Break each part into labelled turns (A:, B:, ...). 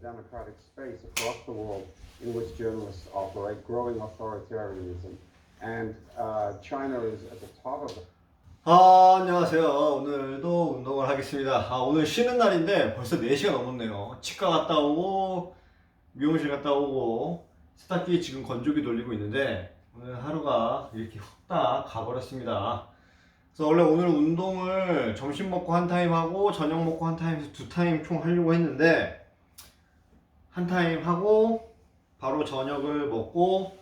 A: the democratic space across the world in which journalists operate, growing authoritarianism. And China is at the top of it.
B: 안녕하세요. 오늘도 운동을 하겠습니다. 오늘 쉬는 날인데 벌써 4시가 넘었네요. 치과 갔다 오고 미용실 갔다 오고 세탁기 지금 건조기 돌리고 있는데 오늘 하루가 이렇게 후딱 가버렸습니다. 그래서 원래 오늘 운동을 점심 먹고 한 타임 하고 저녁 먹고 한 타임에서 2타임 총 하려고 했는데 한 타임 하고 바로 저녁을 먹고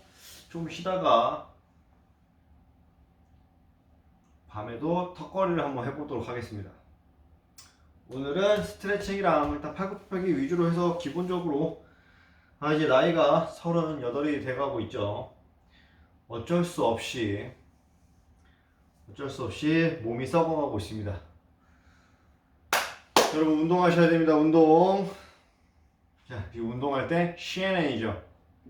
B: 좀 쉬다가 밤에도 턱걸이를 한번 해보도록 하겠습니다. 오늘은 스트레칭이랑 일단 팔굽혀펴기 위주로 해서 기본적으로 이제 나이가 38이 돼가고 있죠. 어쩔 수 없이 몸이 썩어가고 있습니다. 여러분 운동하셔야 됩니다. 운동. 자, 이 운동할 때 CNN이죠.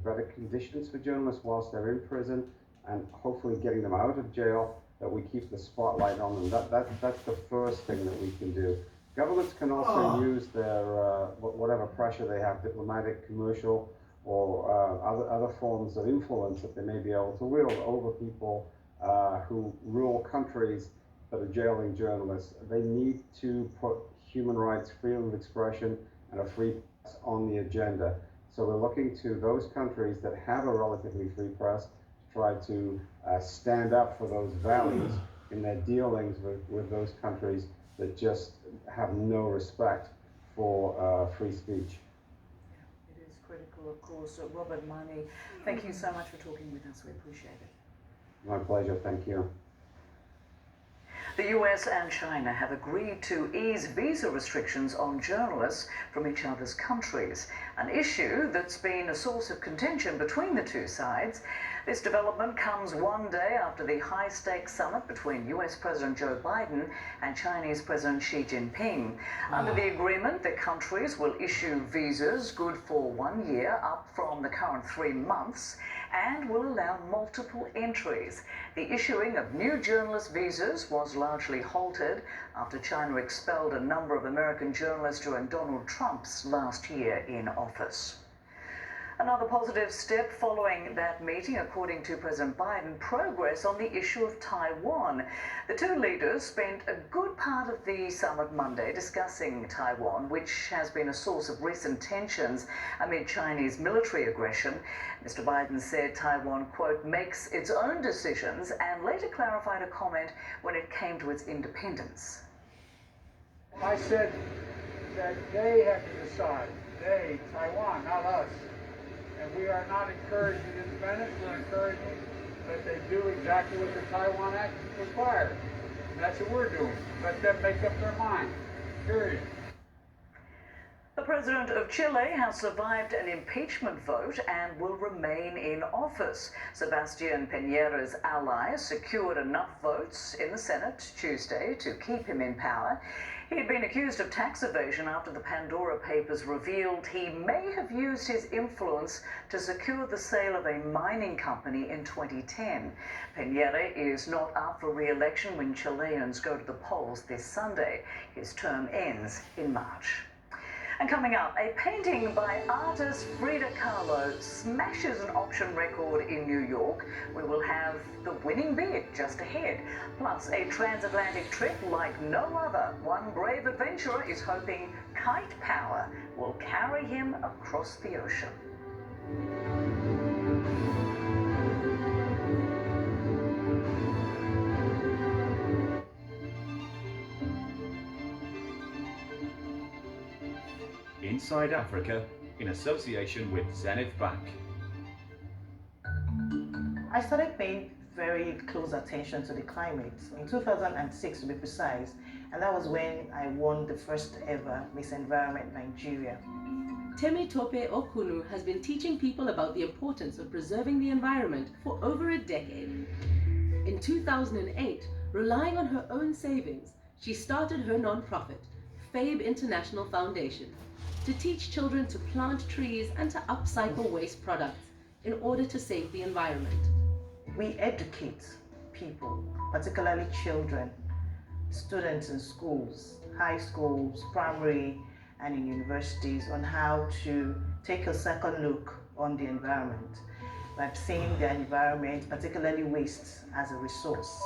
A: Better conditions for journalists whilst they're in prison and hopefully getting them out of jail, that we keep the spotlight on them. That's the first thing that we can do. Governments can also use their whatever pressure they have, diplomatic, commercial, or other forms of influence that they may be able to wield over people who rule countries that are jailing journalists. They need to put human rights, freedom of expression, and a free press on the agenda. So we're looking to those countries that have a relatively free press to try to stand up for those values in their dealings with those countries that just have no respect for free speech.
C: It is critical, of course. Robert Mani, thank you so much for talking with us. We appreciate it.
A: My pleasure, thank you.
C: The US and China have agreed to ease visa restrictions on journalists from each other's countries, an issue that's been a source of contention between the two sides. This development comes one day after the high-stakes summit between US President Joe Biden and Chinese President Xi Jinping. Under the agreement, the countries will issue visas good for 1 year, up from the current 3 months, and will allow multiple entries. The issuing of new journalist visas was largely halted after China expelled a number of American journalists during Donald Trump's last year in office. Another positive step following that meeting, according to President Biden, progress on the issue of Taiwan. The two leaders spent a good part of the summit Monday discussing Taiwan, which has been a source of recent tensions amid Chinese military aggression. Mr. Biden said Taiwan, quote, makes its own decisions, and later clarified a comment when it came to its independence.
D: I said that they have to decide. They, Taiwan, not us. And we are not encouraging independence, we're encouraging that they do exactly what the Taiwan Act requires. And that's what we're doing. Let them make up their mind. Period.
C: The president of Chile has survived an impeachment vote and will remain in office. Sebastián Piñera's allies secured enough votes in the Senate Tuesday to keep him in power. He had been accused of tax evasion after the Pandora Papers revealed he may have used his influence to secure the sale of a mining company in 2010. Piñera is not up for re-election when Chileans go to the polls this Sunday. His term ends in March. And coming up, a painting by artist Frida Kahlo smashes an auction record in New York. We will have the winning bid just ahead. Plus, a transatlantic trip like no other. One brave adventurer is hoping kite power will carry him across the ocean.
E: Inside Africa, in association with Zenith Bank.
F: I started paying very close attention to the climate in 2006 to be precise, and that was when I won the first ever Miss Environment Nigeria.
G: Temitope Okunu has been teaching people about the importance of preserving the environment for over a decade. In 2008, relying on her own savings, she started her non-profit, FABE International Foundation, to teach children to plant trees and to upcycle waste products in order to save the environment.
F: We educate people, particularly children, students in schools, high schools, primary, and in universities on how to take a second look on the environment by seeing the environment, particularly waste, as a resource.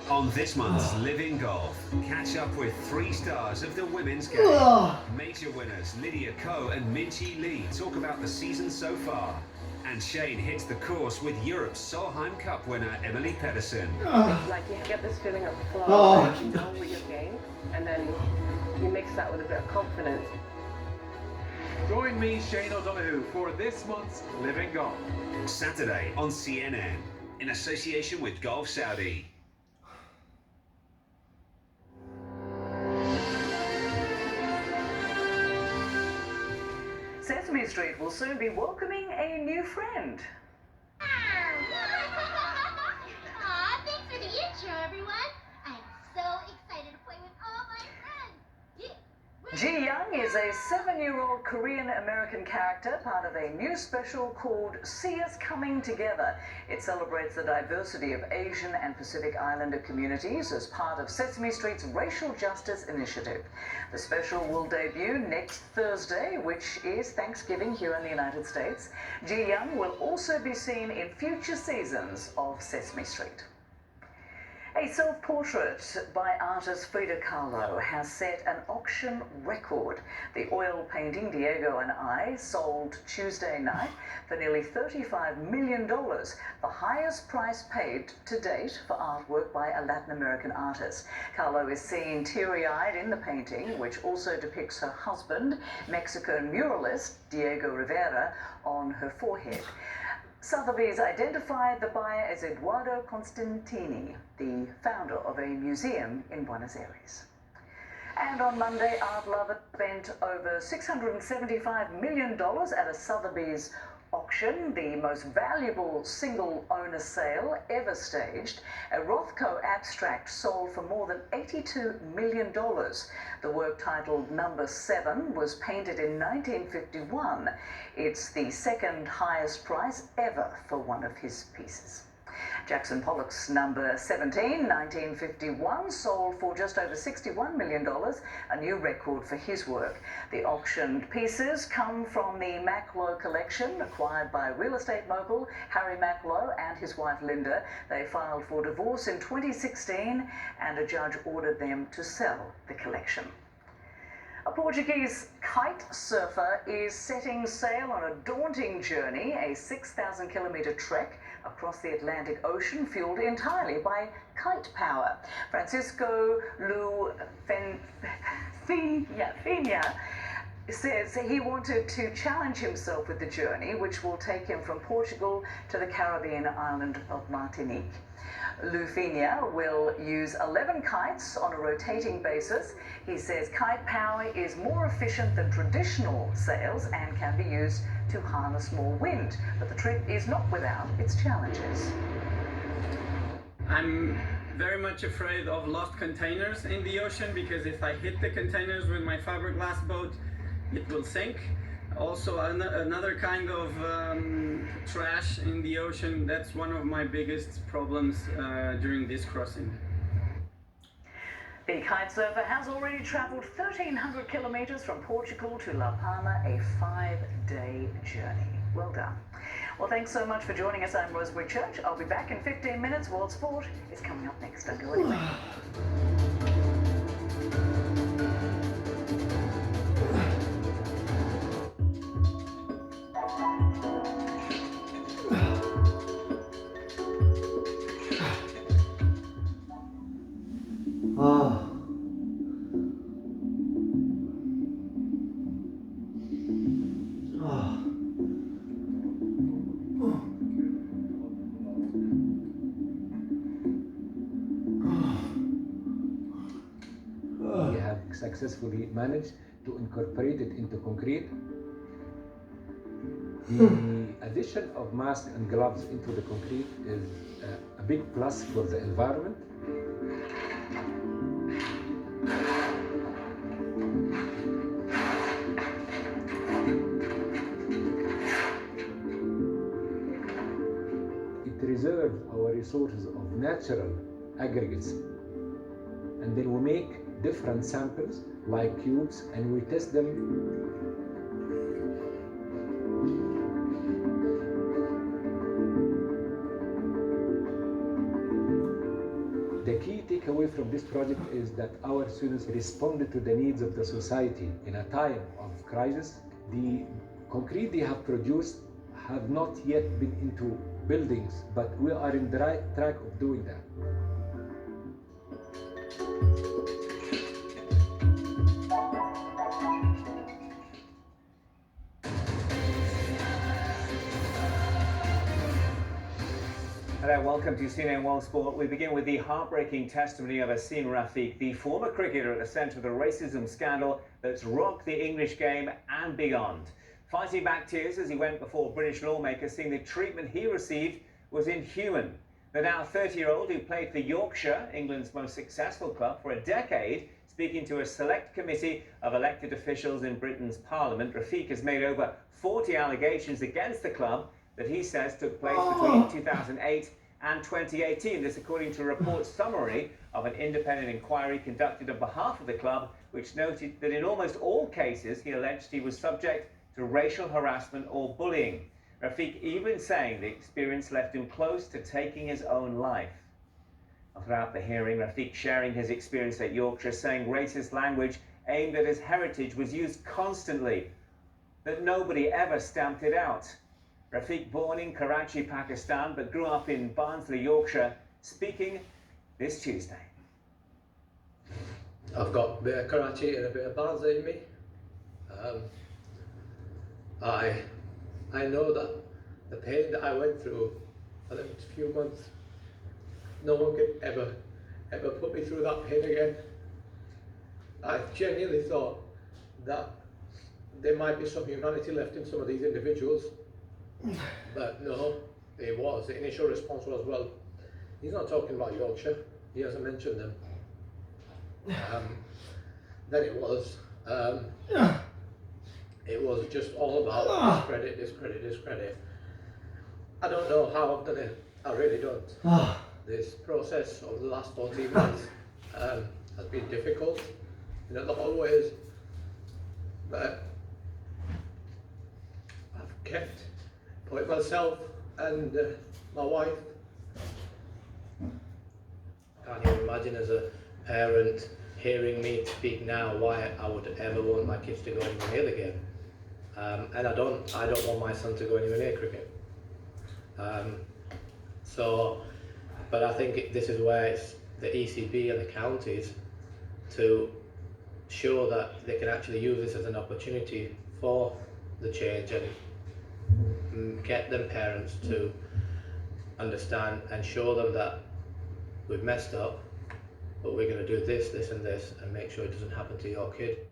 H: On this month's Living Golf, catch up with 3 stars of the women's game. Major winners Lydia Ko and Minchi Lee talk about the season so far. And Shane hits the course with Europe's Solheim Cup winner Emily Pedersen.
I: Like you get this feeling of flow, like you know with your game, and then you mix that with a bit of confidence.
E: Join me, Shane O'Donoghue, for this month's Living Golf.
H: Saturday on CNN, in association with Golf Saudi.
C: Sesame Street will soon be welcoming a new friend.
J: Aw, thanks for the intro, everyone. I'm so excited to play with all my friends.
C: Ji Young is a 7-year-old Korean-American character, part of a new special called See Us Coming Together. It celebrates the diversity of Asian and Pacific Islander communities as part of Sesame Street's Racial Justice Initiative. The special will debut next Thursday, which is Thanksgiving here in the United States. Ji Young will also be seen in future seasons of Sesame Street. A self-portrait by artist Frida Kahlo has set an auction record. The oil painting Diego and I sold Tuesday night for nearly $35 million, the highest price paid to date for artwork by a Latin American artist. Kahlo is seen teary-eyed in the painting, which also depicts her husband, Mexican muralist Diego Rivera, on her forehead. Sotheby's identified the buyer as Eduardo Constantini, the founder of a museum in Buenos Aires. And on Monday, art lovers spent over $675 million at a Sotheby's auction, the most valuable single-owner sale ever staged. A Rothko abstract sold for more than $82 million. The work, titled Number 7, was painted in 1951. It's the second highest price ever for one of his pieces. Jackson Pollock's Number 17, 1951, sold for just over $61 million, a new record for his work. The auctioned pieces come from the Macklowe collection, acquired by real estate mogul Harry Macklowe and his wife Linda. They filed for divorce in 2016, and a judge ordered them to sell the collection. A Portuguese kite surfer is setting sail on a daunting journey, a 6,000-kilometre trek across the Atlantic Ocean, fueled entirely by kite power. Francisco Finha says he wanted to challenge himself with the journey, which will take him from Portugal to the Caribbean island of Martinique. Lufinia will use 11 kites on a rotating basis. He says kite power is more efficient than traditional sails and can be used to harness more wind, but the trip is not without its challenges.
K: I'm very much afraid of lost containers in the ocean, because if I hit the containers with my fiberglass boat, it will sink. Also, another kind of trash in the ocean. That's one of my biggest problems during this crossing.
C: The kite surfer has already travelled 1,300 kilometres from Portugal to La Palma, a 5-day journey. Well done. Well, thanks so much for joining us. I'm Rosemary Church. I'll be back in 15 minutes. World Sport is coming up next. Don't go anywhere.
L: successfully managed to incorporate it into concrete. The addition of masks and gloves into the concrete is a big plus for the environment. It reserves our resources of natural aggregates. And then we make different samples like cubes and we test them. The key takeaway from this project is that our students responded to the needs of the society in a time of crisis. The concrete they have produced have not yet been into buildings, but we are in the right track of doing that.
M: Hello, welcome to CNN World Sport. We begin with the heartbreaking testimony of Asim Rafiq, the former cricketer at the centre of the racism scandal that's rocked the English game and beyond. Fighting back tears as he went before British lawmakers, saying the treatment he received was inhuman. The now 30-year-old who played for Yorkshire, England's most successful club, for a decade, speaking to a select committee of elected officials in Britain's Parliament, Rafiq has made over 40 allegations against the club that he says took place between 2008 and 2018. This according to a report summary of an independent inquiry conducted on behalf of the club, which noted that in almost all cases he alleged he was subject to racial harassment or bullying. Rafiq even saying the experience left him close to taking his own life. Throughout the hearing, Rafiq sharing his experience at Yorkshire, saying racist language aimed at his heritage was used constantly, that nobody ever stamped it out. Rafiq, born in Karachi, Pakistan, but grew up in Barnsley, Yorkshire, speaking this Tuesday.
N: I've got a bit of Karachi and a bit of Barnsley in me. I know that the pain that I went through for the next few months, no one could ever put me through that pain again. I genuinely thought that there might be some humanity left in some of these individuals. But no, it was. The initial response was, well, he's not talking about Yorkshire. He hasn't mentioned them. Then it was just all about discredit. I don't know how I've done it. I really don't. This process over the last 14 months has been difficult in a lot of ways, but I've kept putting myself and my wife. I can't even imagine as a parent hearing me speak now why I would ever want my kids to go anywhere near the game. And I don't want my son to go anywhere near cricket. But I think this is where it's the ECB and the counties to show that they can actually use this as an opportunity for the change and get them parents to understand and show them that we've messed up, but we're going to do this, this and this and make sure it doesn't happen to your kid.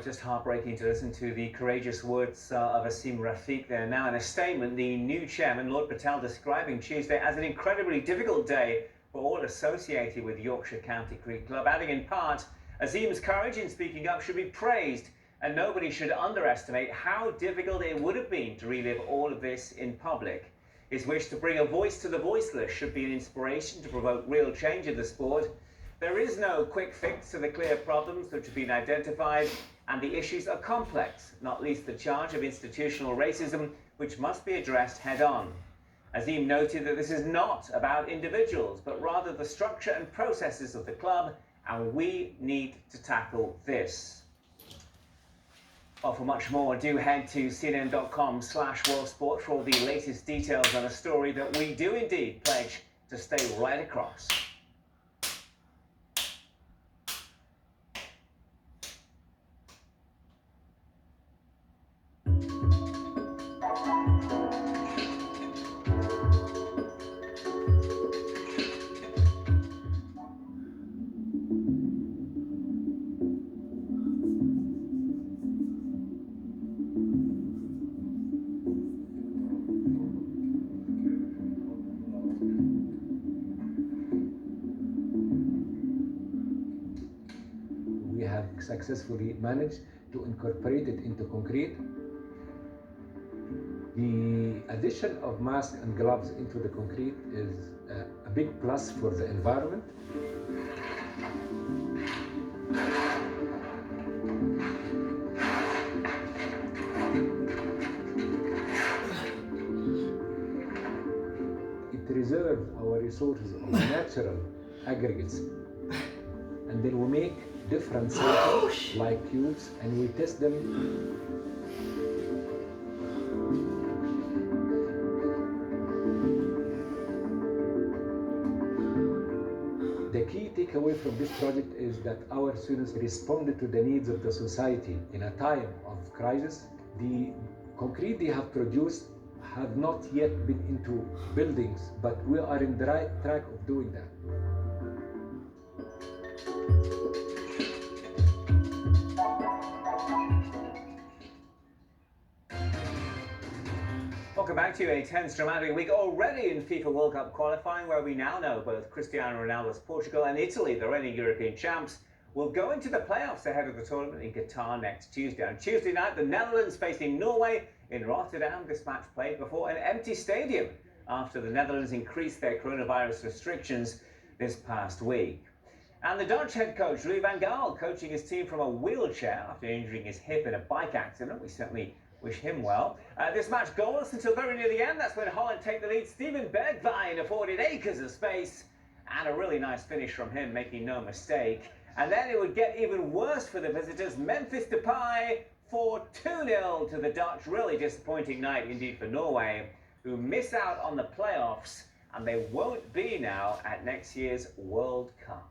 M: Just heartbreaking to listen to the courageous words of Asim Rafiq there. Now in a statement, the new chairman, Lord Patel, describing Tuesday as an incredibly difficult day for all associated with Yorkshire County Cricket Club, adding in part, Asim's courage in speaking up should be praised and nobody should underestimate how difficult it would have been to relive all of this in public. His wish to bring a voice to the voiceless should be an inspiration to provoke real change in the sport. There is no quick fix to the clear problems which have been identified, and the issues are complex, not least the charge of institutional racism, which must be addressed head-on. Asim noted that this is not about individuals, but rather the structure and processes of the club, and we need to tackle this. Well, for much more, do head to cnn.com/worldsport for all the latest details on a story that we do indeed pledge to stay right across.
L: successfully managed to incorporate it into concrete. The addition of masks and gloves into the concrete is a big plus for the environment. It reserves our resources of natural aggregates. And then we make different samples like cubes and we test them. The key takeaway from this project is that our students responded to the needs of the society in a time of crisis. The concrete they have produced have not yet been into buildings, but we are in the right track of doing that.
M: Welcome back to a tense, dramatic week already in FIFA World Cup qualifying, where we now know both Cristiano Ronaldo's Portugal and Italy, the reigning European champs, will go into the playoffs ahead of the tournament in Qatar next Tuesday. On Tuesday night, the Netherlands facing Norway in Rotterdam. This match played before an empty stadium after the Netherlands increased their coronavirus restrictions this past week. And the Dutch head coach, Louis van Gaal, coaching his team from a wheelchair after injuring his hip in a bike accident. We certainly wish him well. This match goalless until very near the end. That's when Holland take the lead. Steven Bergwijn afforded acres of space and a really nice finish from him, making no mistake. And then it would get even worse for the visitors. Memphis Depay for 2-0 to the Dutch. Really disappointing night indeed for Norway, who miss out on the playoffs, and they won't be now at next year's World Cup.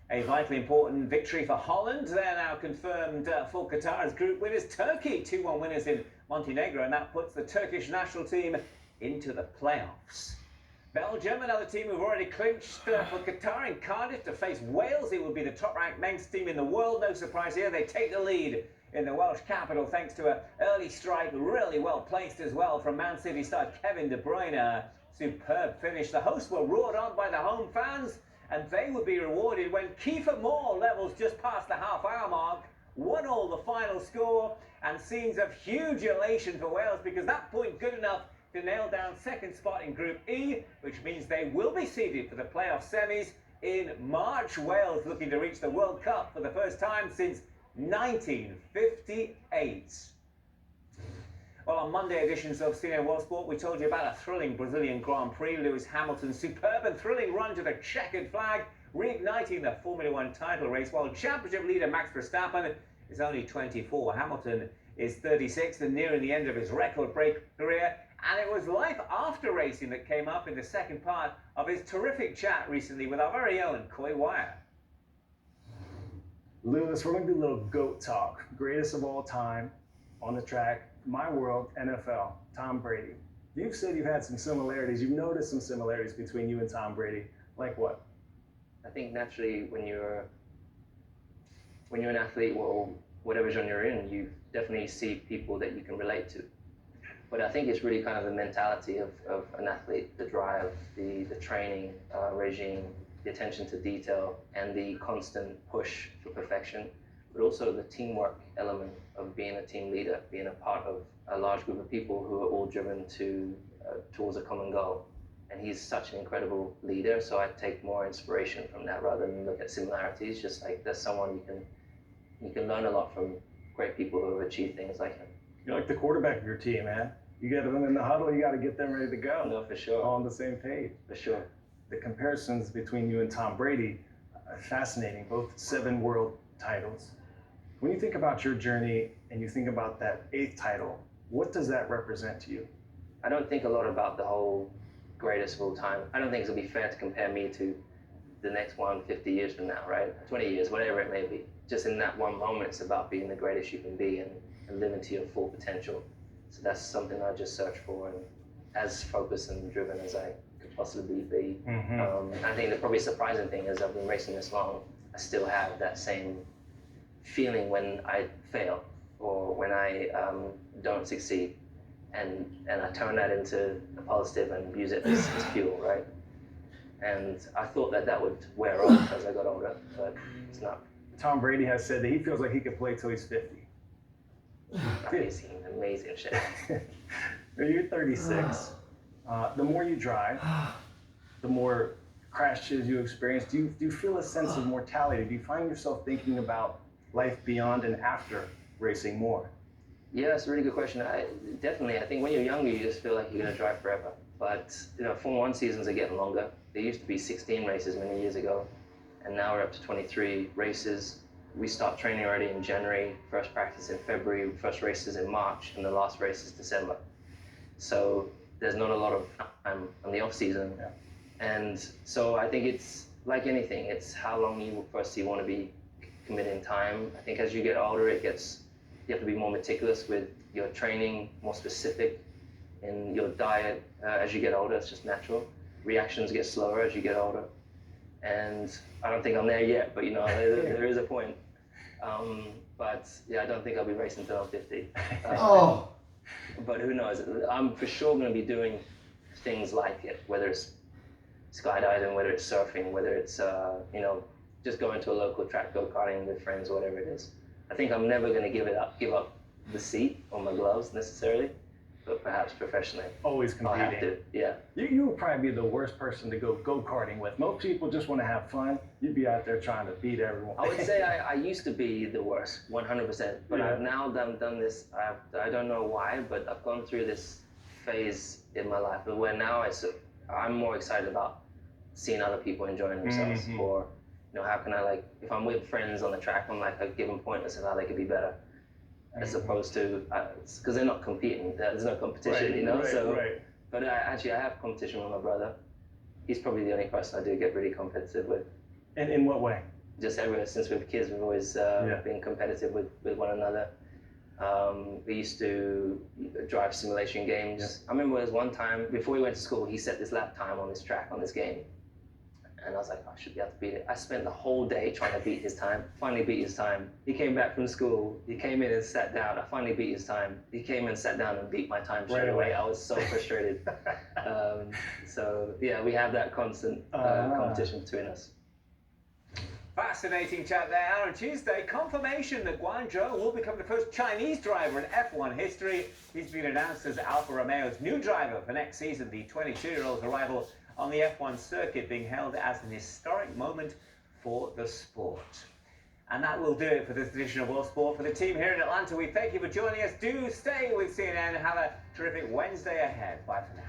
M: A vitally important victory for Holland. They're now confirmed for Qatar as group winners. Turkey 2-1 winners in Montenegro, and that puts the Turkish national team into the playoffs. Belgium, another team who've already clinched for Qatar in Cardiff to face Wales. It will be the top-ranked men's team in the world. No surprise here. They take the lead in the Welsh capital thanks to an early strike, really well placed as well from Man City star Kevin De Bruyne. Superb finish. The hosts were roared on by the home fans, and they would be rewarded when Kiefer Moore levels just past the half-hour mark. 1-1 the final score, and scenes of huge elation for Wales because that point good enough to nail down second spot in Group E, which means they will be seeded for the playoff semis in March. Wales looking to reach the World Cup for the first time since 1958. Well, on Monday editions of CNN World Sport, we told you about a thrilling Brazilian Grand Prix. Lewis Hamilton's superb and thrilling run to the checkered flag, reigniting the Formula One title race, while championship leader Max Verstappen is only 24. Hamilton is 36 and nearing the end of his record-break career. And it was life after racing that came up in the second part of his terrific chat recently with our very own Coy Wire.
O: Lewis, we're going to do a little GOAT talk. Greatest of all time on the track, my world, NFL, Tom Brady. You've said you've had some similarities. You've noticed some similarities between you and Tom Brady. Like what?
P: I think naturally when you're an athlete, well, whatever genre you're in, you definitely see people that you can relate to. But I think it's really kind of the mentality of an athlete, the drive, the training regime, the attention to detail, and the constant push for perfection, but also the teamwork element of being a team leader, being a part of a large group of people who are all driven towards a common goal. And he's such an incredible leader, so I take more inspiration from that rather than look at similarities. Just like there's someone you can learn a lot from great people who have achieved things like him.
O: You're like the quarterback of your team, man. You get them in the huddle, you got to get them ready to go.
P: No, for sure.
O: All on the same page.
P: For sure.
O: The comparisons between you and Tom Brady are fascinating, both 7 world titles. When you think about your journey and you think about that 8th title, what does that represent to you?
P: I don't think a lot about the whole greatest of all time. I don't think it's going to be fair to compare me to the next one 50 years from now, right? 20 years, whatever it may be. Just in that one moment, it's about being the greatest you can be and living to your full potential. So that's something I just search for, and as focused and driven as I could possibly be. I think the probably surprising thing is I've been racing this long, I still have that same feeling when I fail or when I don't succeed. And I turn that into a positive and use it as fuel, right? And I thought that would wear off as I got older, but it's not.
O: Tom Brady has said that he feels like he could play till he's 50.
P: Amazing, amazing shit.
O: You're 36. The more you drive, the more crashes you experience. Do you feel a sense of mortality? Do you find yourself thinking about life beyond and after racing more?
P: Yeah, it's a really good question. Definitely, I think when you're younger, you just feel like you're going to drive forever. But, Formula 1 seasons are getting longer. There used to be 16 races many years ago, and now we're up to 23 races. We start training already in January, first practice in February, first races in March, and the last race is December. So there's not a lot of time on the off season.
O: Yeah.
P: And so I think it's like anything, it's how long you want to be committing time. I think as you get older, you have to be more meticulous with your training, more specific in your diet. As you get older, it's just natural. Reactions get slower as you get older. And I don't think I'm there yet, but there is a point. But yeah, I don't think I'll be racing until I'm 50. But who knows? I'm for sure going to be doing things like it, whether it's skydiving, whether it's surfing, whether it's just going to a local track, go-karting with friends, whatever it is. I think I'm never going to give up the seat or my gloves necessarily, but perhaps professionally.
O: Always competing.
P: I'll have to, yeah.
O: You would probably be the worst person to go-karting with. Most people just want to have fun. You'd be out there trying to beat everyone.
P: I would say I used to be the worst, 100%. But
O: Yeah.
P: I've now done this, I don't know why, but I've gone through this phase in my life where now I'm more excited about seeing other people enjoying themselves.
O: Mhm.
P: Or, how can I, if I'm with friends on the track, I'm I give them pointers of how they could be better. As opposed to, because they're not competing, there's no competition,
O: Right.
P: But actually I have competition with my brother. He's probably the only person I do get really competitive with.
O: And in what way?
P: Just ever since we were kids, we've always been competitive with one another. We used to drive simulation games. Yeah. I remember there was one time, before we went to school, he set this lap time on this track, on this game. And I was like, I should be able to beat it. I spent the whole day trying to beat his time. Finally beat his time. He came back from school. He came in and sat down. I finally beat his time. He came and sat down and beat my time straight away. I was so frustrated. So yeah, we have that constant competition between us.
M: Fascinating chat there. And on Tuesday, confirmation that Guangzhou will become the first Chinese driver in F1 history. He's been announced as Alfa Romeo's new driver for next season. The 22-year-old's arrival on the F1 circuit being hailed as an historic moment for the sport. And that will do it for this edition of World Sport. For the team here in Atlanta, we thank you for joining us. Do stay with CNN and have a terrific Wednesday ahead. Bye for now.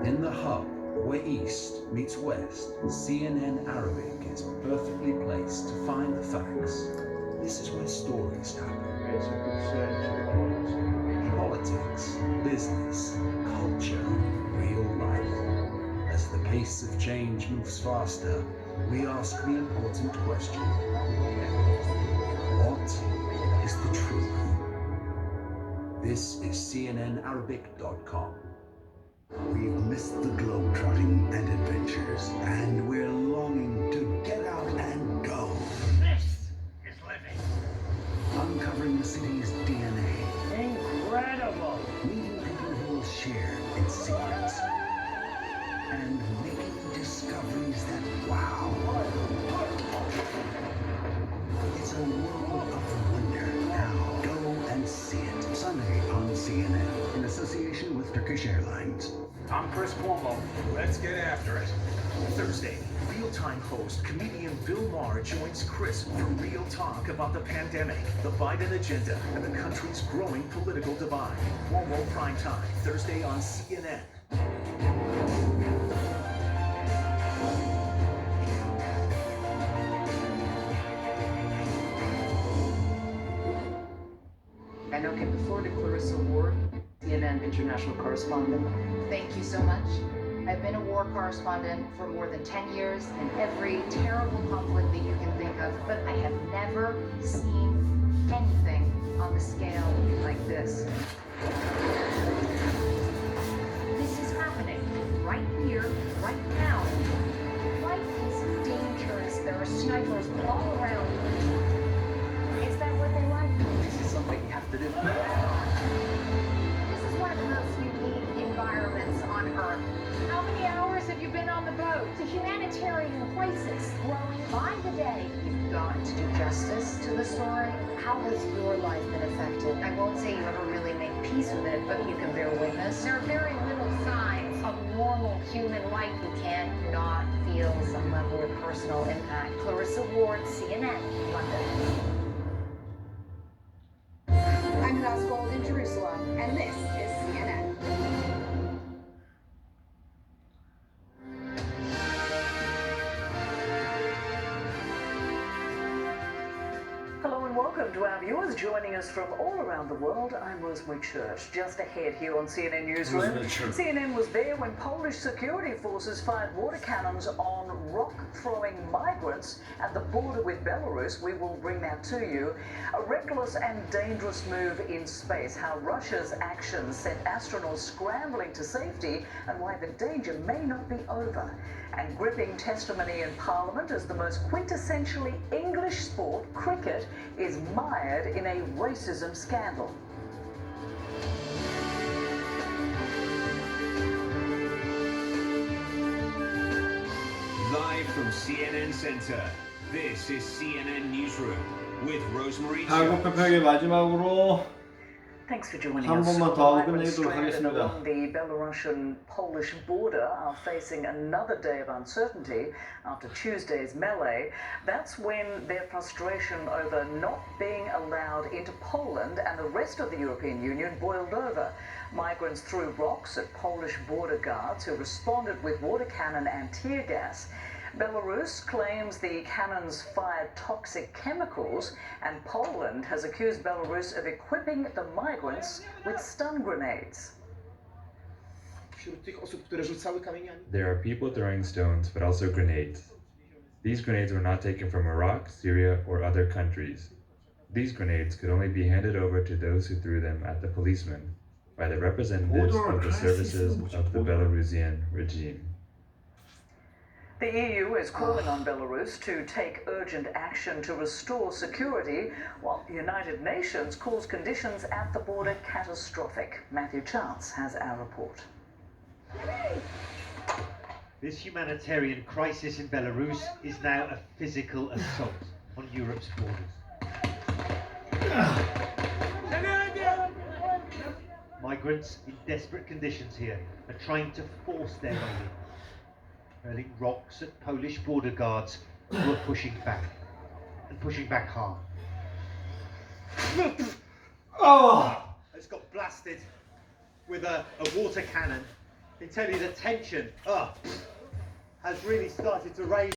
Q: In the hub, where East meets West, CNN Arabic is perfectly placed to find the facts. This is where stories happen. Politics, business, culture, real life. As the pace of change moves faster, we ask the important question. What is the truth? This is CNNArabic.com.
R: We've missed the globetrotting and adventures, and we're longing to get out and go.
D: This is living.
R: Uncovering the city's DNA.
D: Incredible.
R: Meeting people who will share its secrets. And making discoveries that wow. It's a world of wonder. Now go and see it. Sunday on CNN, in association with Turkish Airlines.
S: I'm Chris Cuomo. Let's get after it. Thursday, real-time host, comedian Bill Maher joins Chris for real talk about the pandemic, the Biden agenda, and the country's growing political divide. Cuomo Primetime, Thursday on CNN.
C: I now give the floor to Clarissa Ward, CNN international correspondent.
T: Thank you so much. I've been a war correspondent for more than 10 years in every terrible conflict that you can think of, but I have never seen anything on the scale like this. This is happening right here, right now. Life is dangerous. There are snipers all around. Is that what they want?
C: This is something you have to do.
T: This is one of the most unique environments on Earth. How many hours have you been on the boat?
J: It's a humanitarian crisis growing by the day.
T: You've got to do justice to the story.
J: How has your life been affected?
T: I won't say you ever really make peace with it, but you can bear witness.
J: There are very little signs of normal human life.
T: You can't not feel some level of personal impact.
J: Clarissa Ward, CNN, London.
U: I'm Gold in Jerusalem, and this is CNN.
C: Hello and welcome to our viewers joining us from all around the world. I'm Rosemary Church. Just ahead here on CNN Newsroom, CNN was there when Polish security forces fired water cannons on rock-throwing migrants at the border with Belarus. We will bring that to you. A reckless and dangerous move in space, how Russia's actions sent astronauts scrambling to safety and why the danger may not be over. And gripping testimony in Parliament as the most quintessentially English sport, cricket, is mired in a racism scandal.
H: Live from CNN Center, this is CNN Newsroom with Rosemary
B: 한국
H: Church.
B: 편의 마지막으로
C: Thanks for joining
B: 한
C: us.
B: 번만 더 하고
C: Migrants
B: 끝내도록
C: stranded
B: 하겠습니다.
C: along the Belarusian-Polish border are facing another day of uncertainty after Tuesday's melee. That's when their frustration over not being allowed into Poland and the rest of the European Union boiled over. Migrants threw rocks at Polish border guards who responded with water cannon and tear gas. Belarus claims the cannons fired toxic chemicals, and Poland has accused Belarus of equipping the migrants with stun grenades.
V: There are people throwing stones, but also grenades. These grenades were not taken from Iraq, Syria, or other countries. These grenades could only be handed over to those who threw them at the policemen by the representatives of the services of the Belarusian regime.
C: The EU is calling on Belarus to take urgent action to restore security, while the United Nations calls conditions at the border catastrophic. Matthew Chance has our report.
W: This humanitarian crisis in Belarus is now a physical assault on Europe's borders. Migrants in desperate conditions here are trying to force their way in, hurling rocks at Polish border guards who are pushing back, and pushing back hard. It's got blasted with a water cannon. I can tell you the tension has really started to raise.